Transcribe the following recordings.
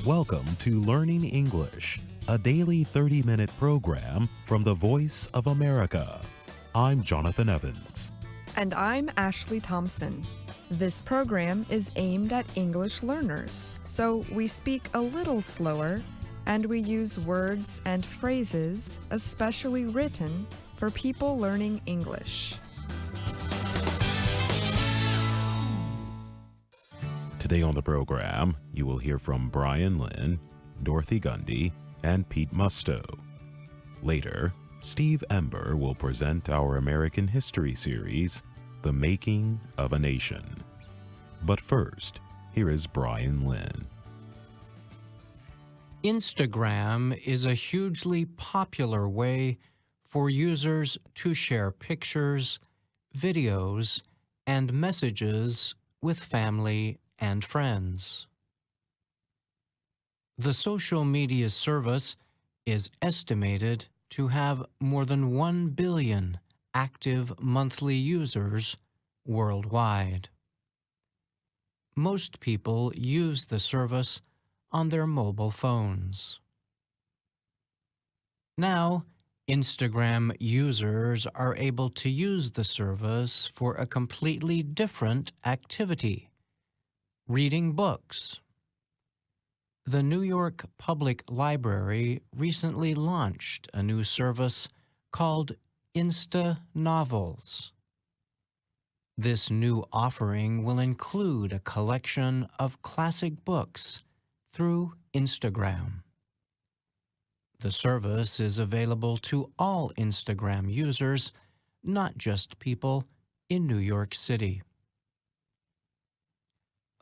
Welcome to Learning English, a daily 30-minute program from the Voice of America. I'm Jonathan Evans. And I'm Ashley Thompson. This program is aimed at English learners, so we speak a little slower and we use words and phrases especially written for people learning English. Today on the program, you will hear from Brian Lynn, Dorothy Gundy, and Pete Musto. Later, Steve Ember will present our American history series, The Making of a Nation. But first, here is Brian Lynn. Instagram is a hugely popular way for users to share pictures, videos, and messages with family and friends. The social media service is estimated to have more than 1 billion active monthly users worldwide. Most people use the service on their mobile phones. Now, Instagram users are able to use the service for a completely different activity: reading books. The New York Public Library recently launched a new service called Insta Novels. This new offering will include a collection of classic books through Instagram. The service is available to all Instagram users, not just people in New York City.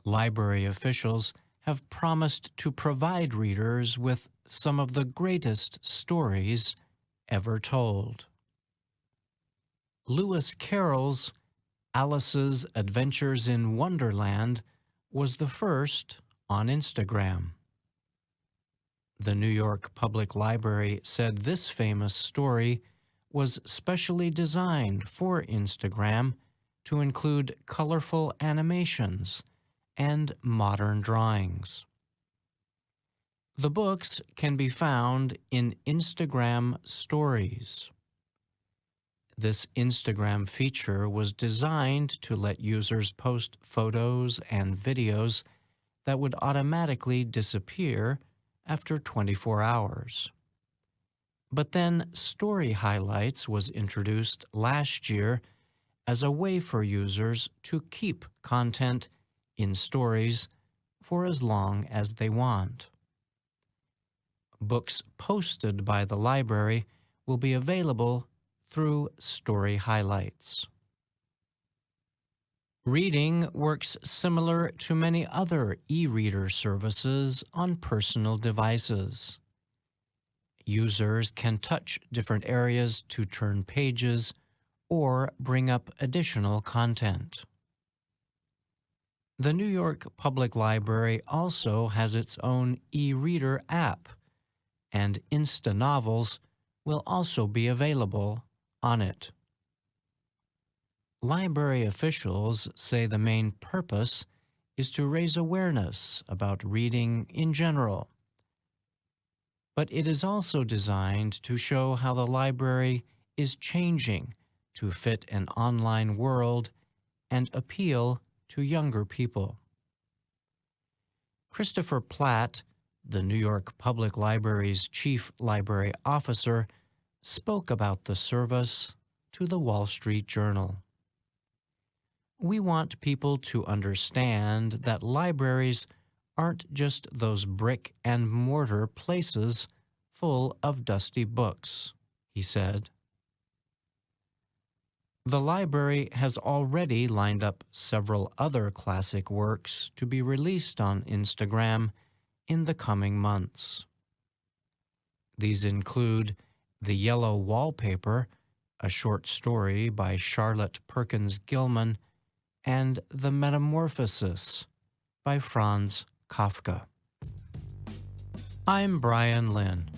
Library officials have promised to provide readers with some of the greatest stories ever told. Lewis Carroll's Alice's Adventures in Wonderland was the first on Instagram. The New York Public Library said this famous story was specially designed for Instagram to include colorful animations and modern drawings. The books can be found in Instagram Stories. This Instagram feature was designed to let users post photos and videos that would automatically disappear after 24 hours. But then Story Highlights was introduced last year as a way for users to keep content in stories for as long as they want. Books posted by the library will be available through Story Highlights. Reading works similar to many other e-reader services on personal devices. Users can touch different areas to turn pages or bring up additional content. The New York Public Library also has its own e-reader app, and Insta Novels will also be available on it. Library officials say the main purpose is to raise awareness about reading in general. But it is also designed to show how the library is changing to fit an online world and appeal to younger people. Christopher Platt, the New York Public Library's chief library officer, spoke about the service to the Wall Street Journal. We want people to understand that libraries aren't just those brick and mortar places full of dusty books, he said. The library has already lined up several other classic works to be released on Instagram in the coming months. These include The Yellow Wallpaper, a short story by Charlotte Perkins Gilman, and The Metamorphosis by Franz Kafka. I'm Brian Lynn.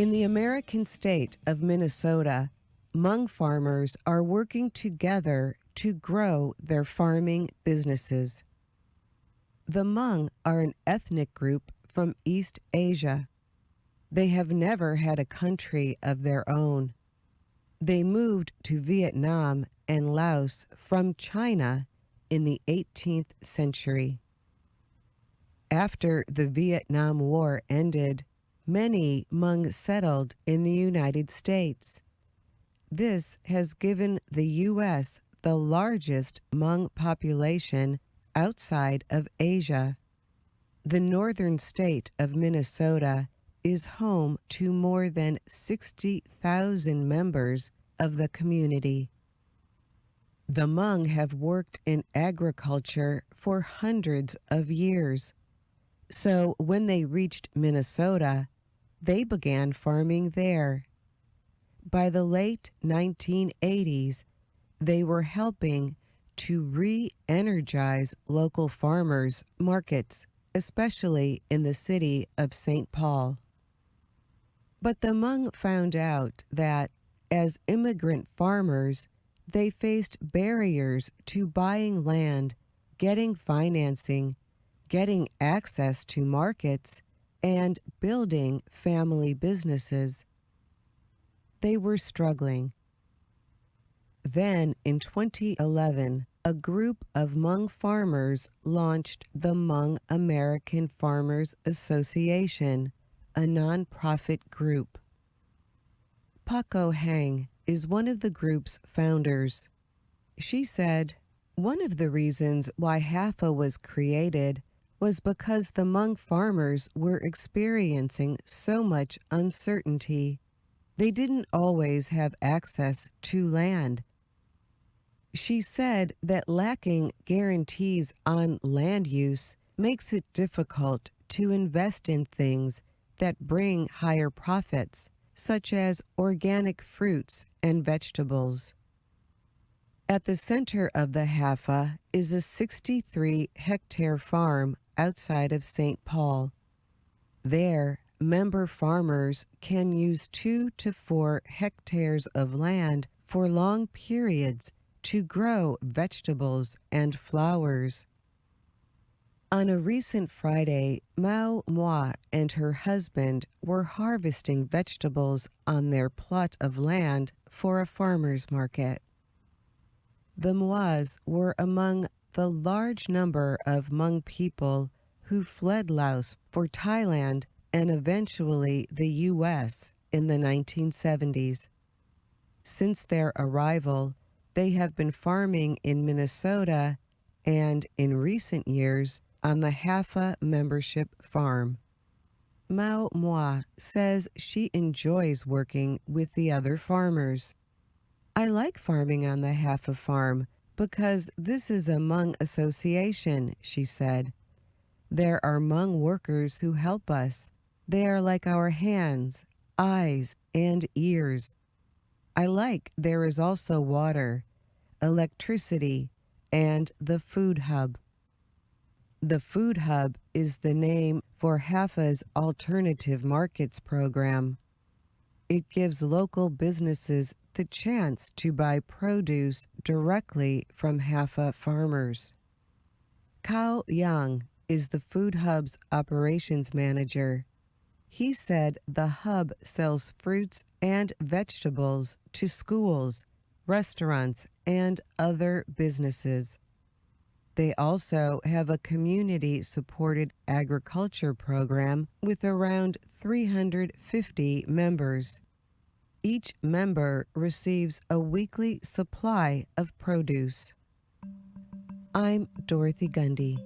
In the American state of Minnesota, Hmong farmers are working together to grow their farming businesses. The Hmong are an ethnic group from East Asia. They have never had a country of their own. They moved to Vietnam and Laos from China in the 18th century. After the Vietnam War ended, many Hmong settled in the United States. This has given the U.S. the largest Hmong population outside of Asia. The northern state of Minnesota is home to more than 60,000 members of the community. The Hmong have worked in agriculture for hundreds of years. So when they reached Minnesota, they began farming there. By the late 1980s, they were helping to re-energize local farmers' markets, especially in the city of St. Paul. But the Hmong found out that, as immigrant farmers, they faced barriers to buying land, getting financing, getting access to markets, and building family businesses. They were struggling. Then, in 2011, a group of Hmong farmers launched the Hmong American Farmers Association, a nonprofit group. Pako Hang is one of the group's founders. She said, "One of the reasons why HAFA was created was because the Hmong farmers were experiencing so much uncertainty. They didn't always have access to land." She said that lacking guarantees on land use makes it difficult to invest in things that bring higher profits, such as organic fruits and vegetables. At the center of the HAFA is a 63-hectare farm outside of St. Paul. There, member farmers can use 2 to 4 hectares of land for long periods to grow vegetables and flowers. On a recent Friday, Mao Moi and her husband were harvesting vegetables on their plot of land for a farmer's market. The Mois were among the large number of Hmong people who fled Laos for Thailand and eventually the U.S. in the 1970s. Since their arrival, they have been farming in Minnesota and, in recent years, on the HAFA membership farm. Mao Moi says she enjoys working with the other farmers. "I like farming on the HAFA farm because this is a Hmong association," she said. "There are Hmong workers who help us. They are like our hands, eyes, and ears. I like there is also water, electricity, and the food hub." The Food Hub is the name for HAFA's Alternative Markets program. It gives local businesses the chance to buy produce directly from HAFA farmers. Cao Yang is the Food Hub's operations manager. He said the hub sells fruits and vegetables to schools, restaurants, and other businesses. They also have a community-supported agriculture program with around 350 members. Each member receives a weekly supply of produce. I'm Dorothy Gundy.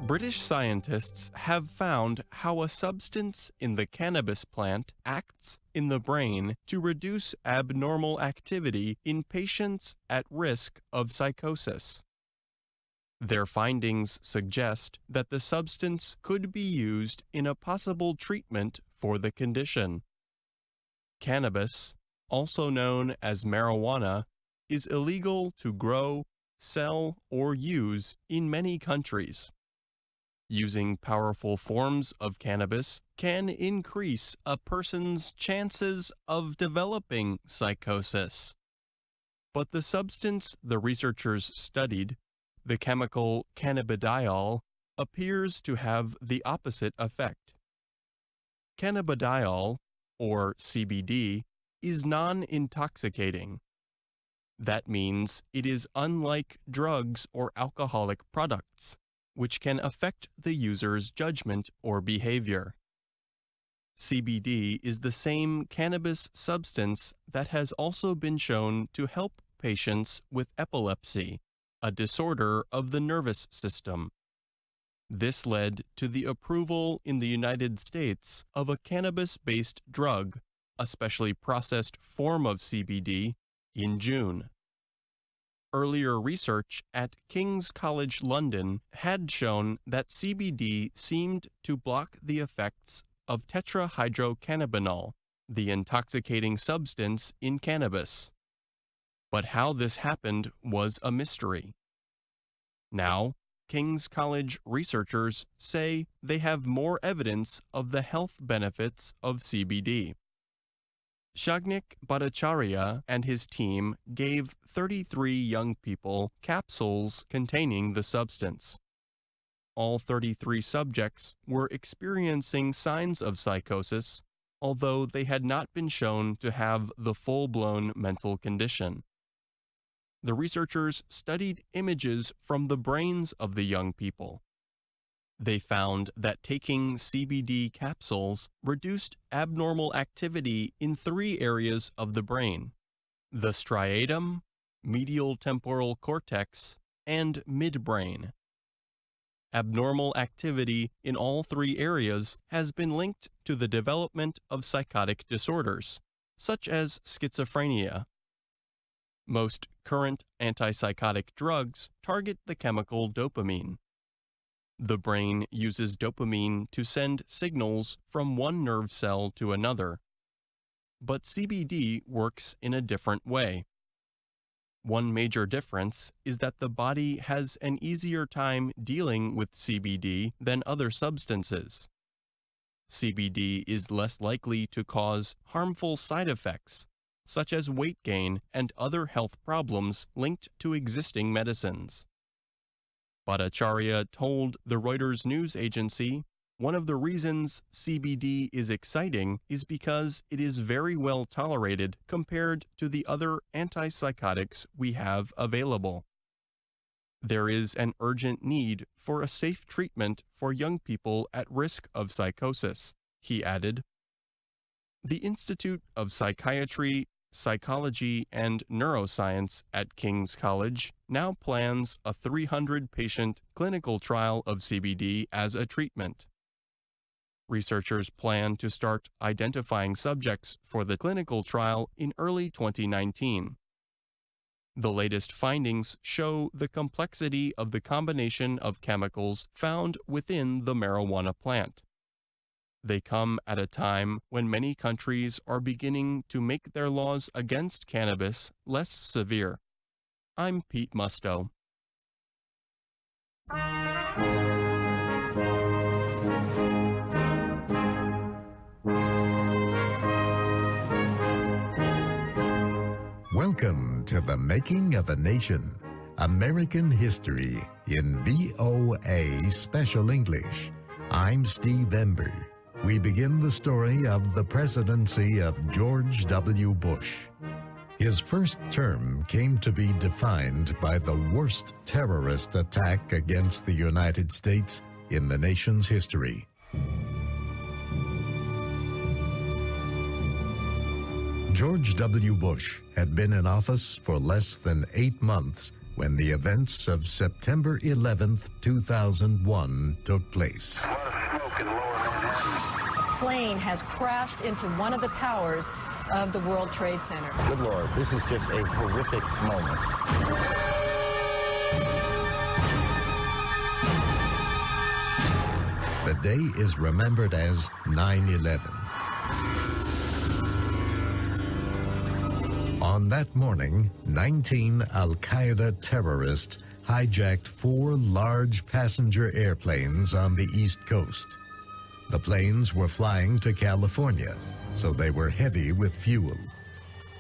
British scientists have found how a substance in the cannabis plant acts in the brain to reduce abnormal activity in patients at risk of psychosis. Their findings suggest that the substance could be used in a possible treatment for the condition. Cannabis, also known as marijuana, is illegal to grow, sell, or use in many countries. Using powerful forms of cannabis can increase a person's chances of developing psychosis. But the substance the researchers studied, the chemical cannabidiol, appears to have the opposite effect. Cannabidiol, or CBD, is non-intoxicating. That means it is unlike drugs or alcoholic products, which can affect the user's judgment or behavior. CBD is the same cannabis substance that has also been shown to help patients with epilepsy, a disorder of the nervous system. This led to the approval in the United States of a cannabis-based drug, a specially processed form of CBD, in June. Earlier research at King's College London had shown that CBD seemed to block the effects of tetrahydrocannabinol, the intoxicating substance in cannabis. But how this happened was a mystery. Now, King's College researchers say they have more evidence of the health benefits of CBD. Shagnik Bhattacharya and his team gave 33 young people capsules containing the substance. All 33 subjects were experiencing signs of psychosis, although they had not been shown to have the full-blown mental condition. The researchers studied images from the brains of the young people. They found that taking CBD capsules reduced abnormal activity in 3 areas of the brain: the striatum, medial temporal cortex, and midbrain. Abnormal activity in all 3 areas has been linked to the development of psychotic disorders, such as schizophrenia. Most current antipsychotic drugs target the chemical dopamine. The brain uses dopamine to send signals from one nerve cell to another. But CBD works in a different way. One major difference is that the body has an easier time dealing with CBD than other substances. CBD is less likely to cause harmful side effects, such as weight gain and other health problems linked to existing medicines. Bhattacharya told the Reuters news agency, "One of the reasons CBD is exciting is because it is very well tolerated compared to the other antipsychotics we have available. There is an urgent need for a safe treatment for young people at risk of psychosis," he added. The Institute of Psychiatry, Psychology, and Neuroscience at King's College now plans a 300-patient clinical trial of CBD as a treatment. Researchers plan to start identifying subjects for the clinical trial in early 2019. The latest findings show the complexity of the combination of chemicals found within the marijuana plant. They come at a time when many countries are beginning to make their laws against cannabis less severe. I'm Pete Musto. Welcome to The Making of a Nation, American History in VOA Special English. I'm Steve Ember. We begin the story of the presidency of George W. Bush. His first term came to be defined by the worst terrorist attack against the United States in the nation's history. George W. Bush had been in office for less than 8 months when the events of September 11, 2001 took place. A lot of smoke in the lower A plane has crashed into one of the towers of the World Trade Center. Good Lord, this is just a horrific moment. The day is remembered as 9/11. On that morning, 19 Al-Qaeda terrorists hijacked 4 large passenger airplanes on the East Coast. The planes were flying to California, so they were heavy with fuel.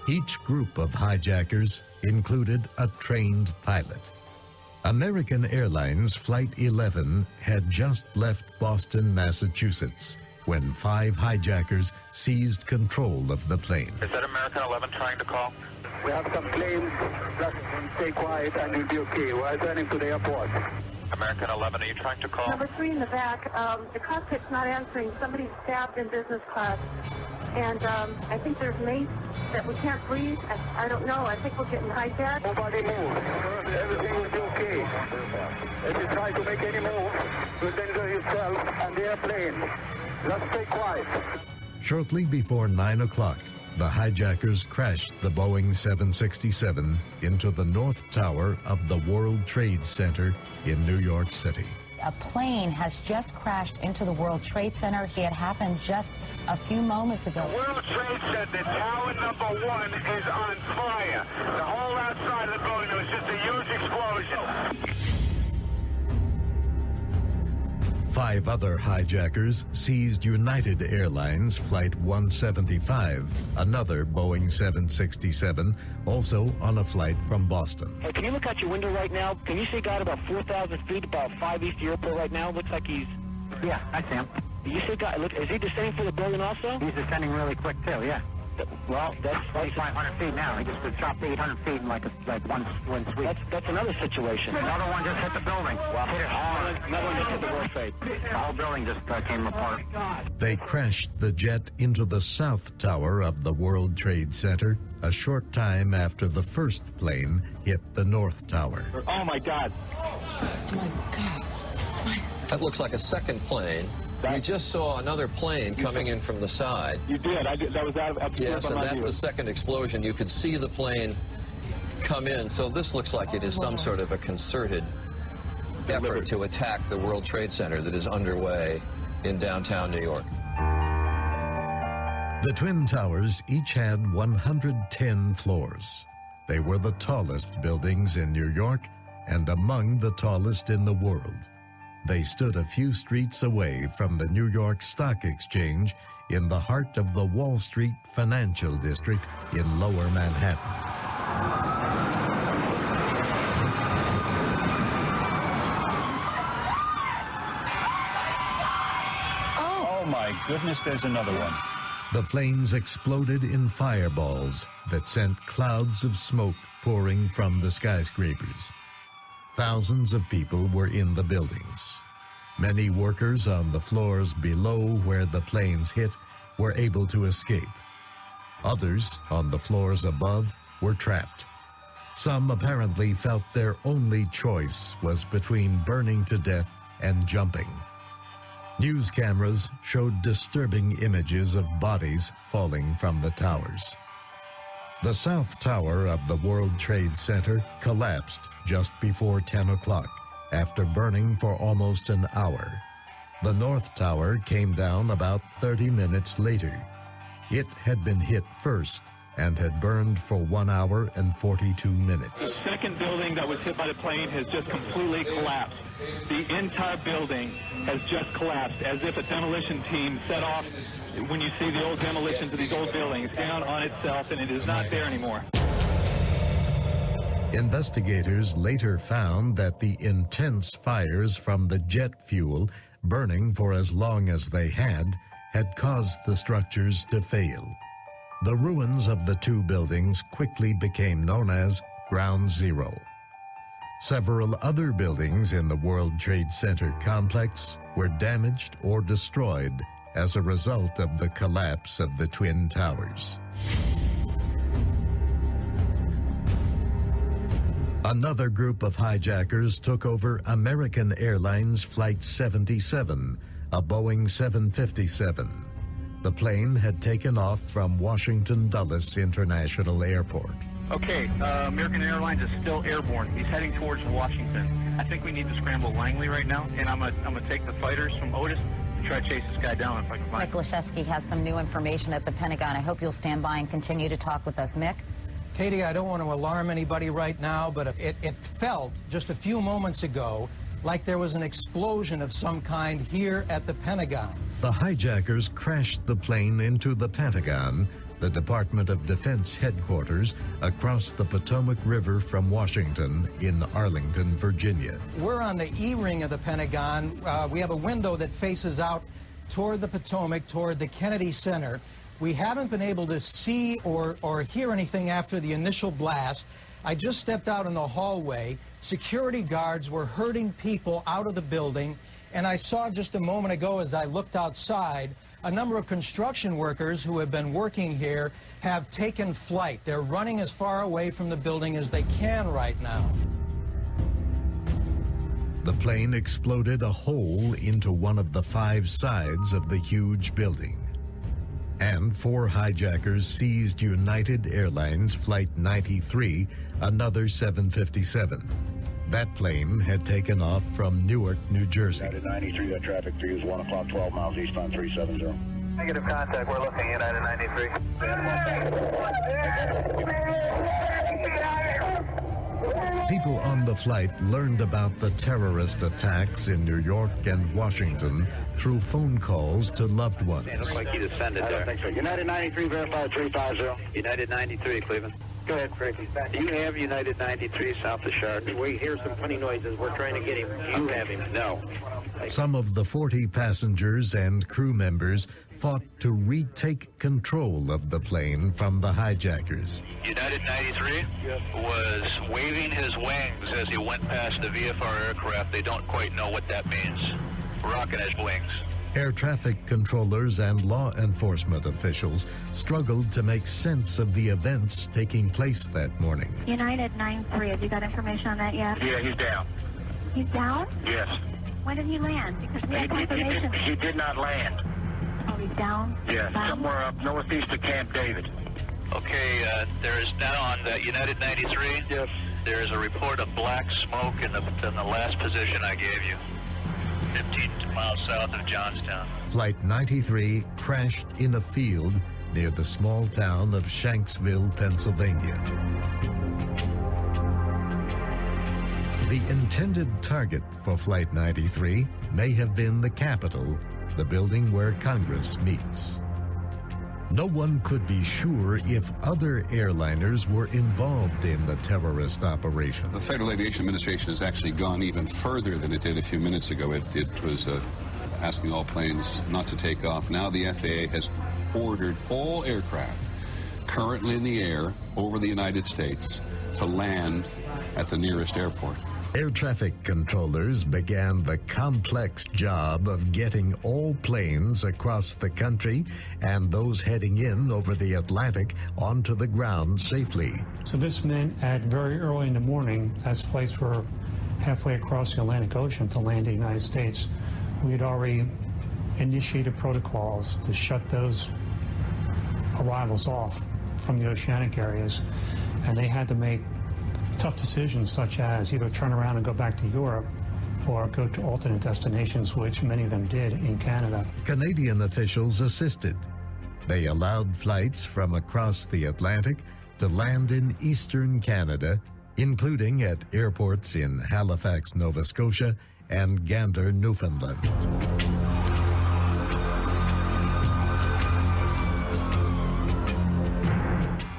Each group of hijackers included a trained pilot. American Airlines Flight 11 had just left Boston, Massachusetts, when 5 hijackers seized control of the plane. Is that American 11 trying to call? We have some planes. Just stay quiet and you'll be okay. We're returning to the airport. American 11, are you trying to call? Number 3 in the back. The cockpit's not answering. Somebody's stabbed in business class. And I think there's mace that we can't breathe. I don't know. I think we're getting hijacked. Nobody move. Everything will be okay. If you try to make any move, you'll danger yourself and the airplane. Just stay quiet. Shortly before 9 o'clock, the hijackers crashed the Boeing 767 into the North Tower of the World Trade Center in New York City. A plane has just crashed into the World Trade Center. It had happened just a few moments ago. The World Trade Center, tower number 1 is on fire. The whole outside of the building, there was just a huge explosion. 5 other hijackers seized United Airlines Flight 175, another Boeing 767, also on a flight from Boston. Hey, can you look out your window right now? Can you see a guy at about 4,000 feet, about 5 East Airport right now? Looks like he's... Yeah, I see him. You see a guy, look, is he descending for the building also? He's descending really quick too, yeah. Well, that's 500 feet now. He just dropped 800 feet in like one sweep. That's another situation. Another one just hit the building. Well, hit it hard. Another one just hit the World Trade. The whole building just came apart. They crashed the jet into the South Tower of the World Trade Center a short time after the first plane hit the North Tower. Oh, my God. Oh, my God. That looks like a second plane. We just saw another plane coming in from the side. You did. That was absolutely. Yes, and that's the second explosion. You could see the plane come in. So this looks like it is some sort of a concerted effort to attack the World Trade Center that is underway in downtown New York. The Twin Towers each had 110 floors. They were the tallest buildings in New York and among the tallest in the world. They stood a few streets away from the New York Stock Exchange in the heart of the Wall Street financial district in Lower Manhattan. Oh my goodness, there's another one. The planes exploded in fireballs that sent clouds of smoke pouring from the skyscrapers. Thousands of people were in the buildings. Many workers on the floors below where the planes hit were able to escape. Others on the floors above were trapped. Some apparently felt their only choice was between burning to death and jumping. News cameras showed disturbing images of bodies falling from the towers. The South Tower of the World Trade Center collapsed just before 10 o'clock after burning for almost an hour. The North Tower came down about 30 minutes later. It had been hit first and had burned for 1 hour and 42 minutes. The second building that was hit by the plane has just completely collapsed. The entire building has just collapsed, as if a demolition team set off, when you see the old demolitions of these old buildings, down on itself, and it is not there anymore. Investigators later found that the intense fires from the jet fuel, burning for as long as they had caused the structures to fail. The ruins of the two buildings quickly became known as Ground Zero. Several other buildings in the World Trade Center complex were damaged or destroyed as a result of the collapse of the Twin Towers. Another group of hijackers took over American Airlines Flight 77, a Boeing 757. The plane had taken off from Washington Dulles International Airport. Okay, American Airlines is still airborne. He's heading towards Washington. I think we need to scramble Langley right now, and I'm gonna take the fighters from Otis and try to chase this guy down if I can find him. Mick Leszewski has some new information at the Pentagon. I hope you'll stand by and continue to talk with us. Mick? Katie, I don't want to alarm anybody right now, but it felt just a few moments ago like there was an explosion of some kind here at the Pentagon. The hijackers crashed the plane into the Pentagon, the Department of Defense headquarters, across the Potomac River from Washington in Arlington, Virginia. We're on the E-ring of the Pentagon. We have a window that faces out toward the Potomac, toward the Kennedy Center. We haven't been able to see or hear anything after the initial blast. I just stepped out in the hallway. Security guards were herding people out of the building, and I saw just a moment ago as I looked outside, a number of construction workers who have been working here have taken flight. They're running as far away from the building as they can right now. The plane exploded a hole into one of the 5 sides of the huge building. And 4 hijackers seized United Airlines Flight 93, another 757. That plane had taken off from Newark, New Jersey. United 93, that traffic for you is 1 o'clock, 12 miles eastbound 370. Negative contact, we're looking, United 93. People on the flight learned about the terrorist attacks in New York and Washington through phone calls to loved ones. It looks like you descended there. I don't think so. United 93, verified 350. United 93, Cleveland. Go ahead, Frankie. Do you have United 93 south of Chardon? We hear some funny noises. We're trying to get him. Do you have him? No. Some of the 40 passengers and crew members fought to retake control of the plane from the hijackers. United 93 was waving his wings as he went past the VFR aircraft. They don't quite know what that means. Rocking his wings. Air traffic controllers and law enforcement officials struggled to make sense of the events taking place that morning. United 93, have you got information on that yet? Yeah, he's down. He's down? Yes. When did he land? Because we have confirmation. He did not land. Oh, he's down? Yes, somewhere up northeast of Camp David. Okay, there is now on the United 93. Yes. There is a report of black smoke in the last position I gave you. 15 miles south of Johnstown. Flight 93 crashed in a field near the small town of Shanksville, Pennsylvania. The intended target for Flight 93 may have been the Capitol, the building where Congress meets. No one could be sure if other airliners were involved in the terrorist operation. The Federal Aviation Administration has actually gone even further than it did a few minutes ago. It was asking all planes not to take off. Now the FAA has ordered all aircraft currently in the air over the United States to land at the nearest airport. Air traffic controllers began the complex job of getting all planes across the country and those heading in over the Atlantic onto the ground safely. So this meant at very early in the morning, as flights were halfway across the Atlantic Ocean to land in the United States, we had already initiated protocols to shut those arrivals off from the oceanic areas, and they had to make tough decisions such as either turn around and go back to Europe or go to alternate destinations, which many of them did in Canada. Canadian officials assisted. They allowed flights from across the Atlantic to land in eastern Canada, including at airports in Halifax, Nova Scotia, and Gander, Newfoundland.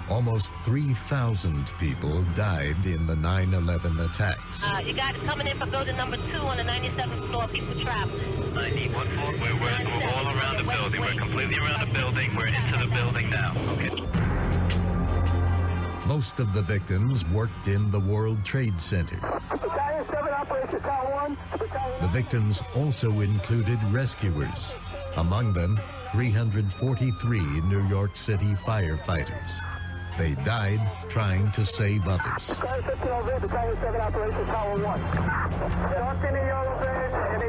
Almost 3,000 people died in the 9/11 attacks. You got it coming in for building number 2 on the 97th floor. People traveling. 91 floor. We're all around the building. We're completely around the building. We're into the building now. Okay. Most of the victims worked in the World Trade Center. Battalion 7, Operation Tower 1. The victims also included rescuers, among them 343 New York City firefighters. They died trying to save others. Battalion 15 over, Battalion 7, Operation Tower 1. Talk in the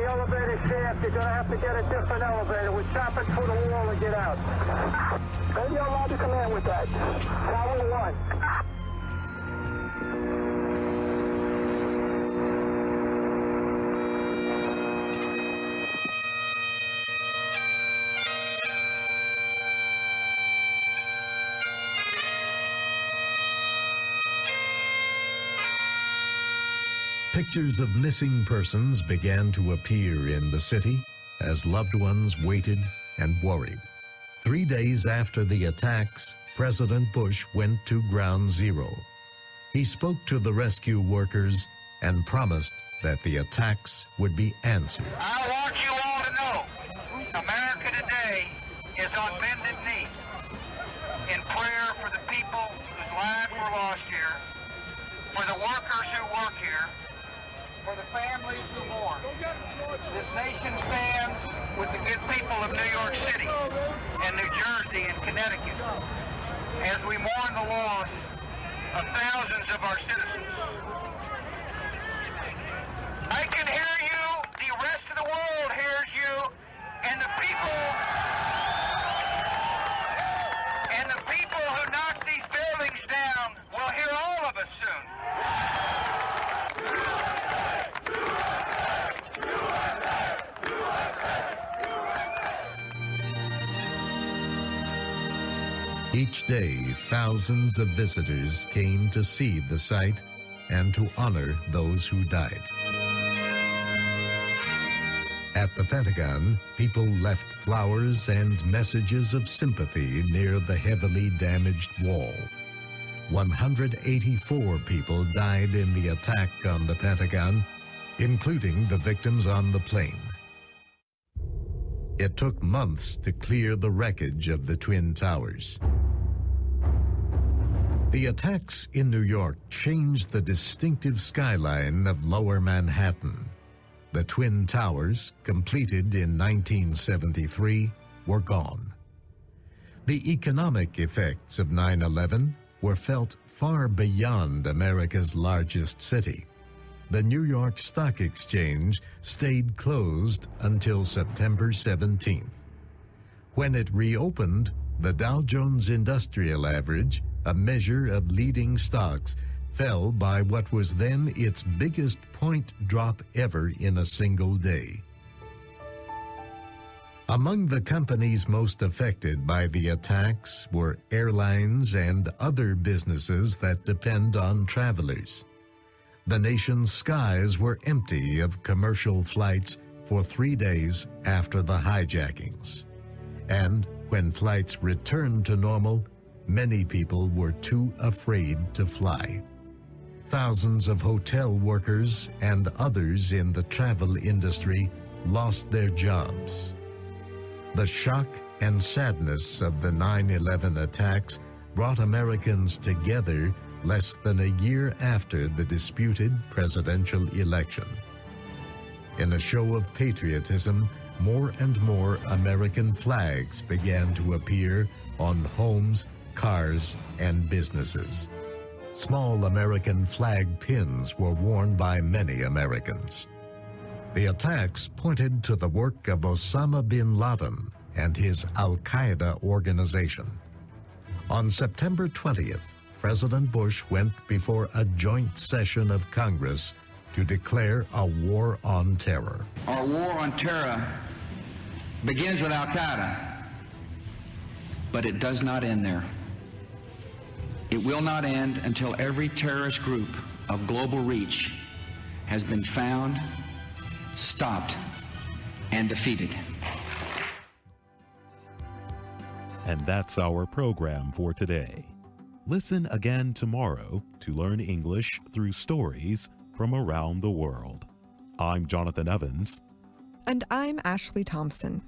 yellow bed is shaft, you're going to have to get a different elevator. We're chopping through the wall to get out. Maybe you're allowed to come in with that. Tower 1. Pictures of missing persons began to appear in the city as loved ones waited and worried. 3 days after the attacks, President Bush went to Ground Zero. He spoke to the rescue workers and promised that the attacks would be answered. I want you all to know, America today is on bended knee in prayer for the people whose lives were lost here, for the workers who work here, for the families who mourn. This nation stands with the good people of New York City and New Jersey and Connecticut as we mourn the loss of thousands of our citizens. I can hear you, the rest of the world hears you, and the people who knocked these buildings down will hear all of us soon. Each day, thousands of visitors came to see the site and to honor those who died. At the Pentagon, people left flowers and messages of sympathy near the heavily damaged wall. 184 people died in the attack on the Pentagon, including the victims on the plane. It took months to clear the wreckage of the Twin Towers. The attacks in New York changed the distinctive skyline of Lower Manhattan. The Twin Towers, completed in 1973, were gone. The economic effects of 9/11 were felt far beyond America's largest city. The New York Stock Exchange stayed closed until September 17th. When it reopened, the Dow Jones Industrial Average, a measure of leading stocks, fell by what was then its biggest point drop ever in a single day. Among the companies most affected by the attacks were airlines and other businesses that depend on travelers. The nation's skies were empty of commercial flights for 3 days after the hijackings. And when flights returned to normal, many people were too afraid to fly. Thousands of hotel workers and others in the travel industry lost their jobs. The shock and sadness of the 9/11 attacks brought Americans together less than a year after the disputed presidential election. In a show of patriotism, more and more American flags began to appear on homes, cars, and businesses. Small American flag pins were worn by many Americans. The attacks pointed to the work of Osama bin Laden and his Al-Qaeda organization. On September 20th, President Bush went before a joint session of Congress to declare a war on terror. Our war on terror begins with Al-Qaeda, but it does not end there. It will not end until every terrorist group of global reach has been found, stopped, and defeated. And that's our program for today. Listen again tomorrow to learn English through stories from around the world. I'm Jonathan Evans. And I'm Ashley Thompson.